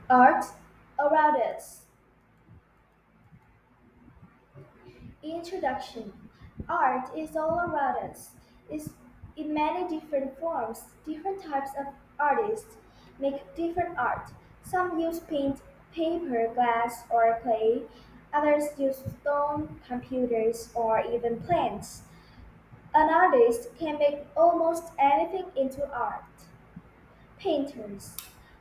Art around us. Introduction. Art is all around us. It's in many different forms. Different types of artists make different art. Some use paint, paper, glass, or clay. Others use stone, computers, or even plants. An artist can make almost anything into art. Painters.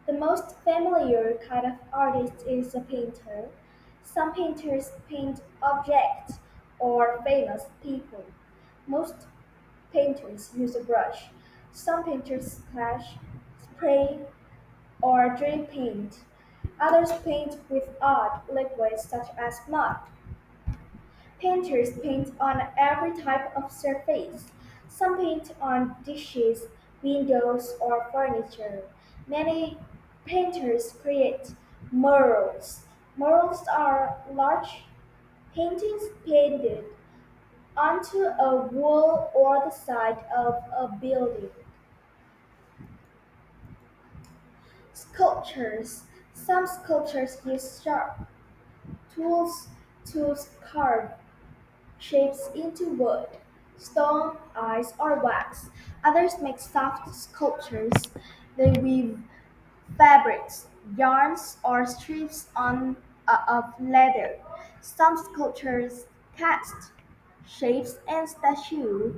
The most familiar kind of artist is a painter. Some painters paint objects or famous people. Most painters use a brush. Some painters splash, spray, or drip paint. Others paint with odd liquids such as mud. Painters paint on every type of surface. Some paint on dishes, windows, or furniture. Many painters create murals. Murals are large paintings painted onto a wall or the side of a building. Sculptures. Some sculptures use sharp tools to carve shapes into wood, stone, ice, or wax. Others make soft sculptures. They weave fabrics, yarns, or strips of leather. Some sculptures cast shapes and statues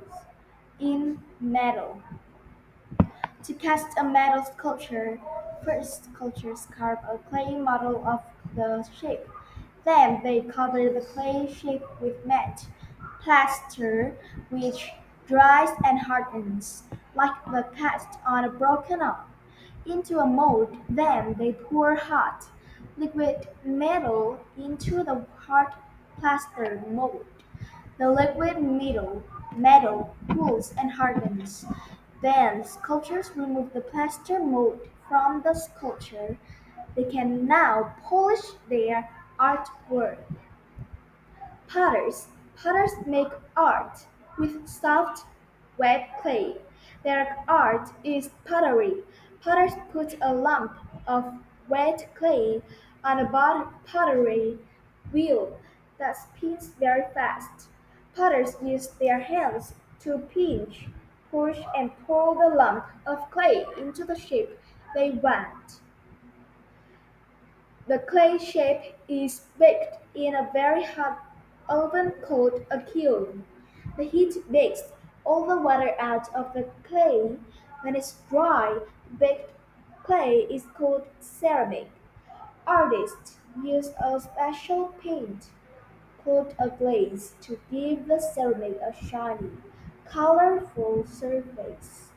in metal. To cast a metal sculpture, first sculptors carve a clay model of the shape. Then they cover the clay shape with mat, plaster, which dries and hardens, like the cast on a broken arm, into a mold. Then they pour hot, liquid metal into the hard plaster mold. The liquid metal cools and hardens. Then sculptors remove the plaster mold from the sculpture. They can now polish their artwork. Potters. Potters make art with soft, wet clay. Their art is pottery. Potters put a lump of wet clay on a pottery wheel that spins very fast. Potters use their hands to pinch, push, and pull the lump of clay into the shape they want. The clay shape is baked in a very hot oven called a kiln. The heat bakes all the water out of the clay. When it's dry, baked clay is called ceramic. Artists use a special paint called a glaze to give the ceramic a shiny, colorful surface.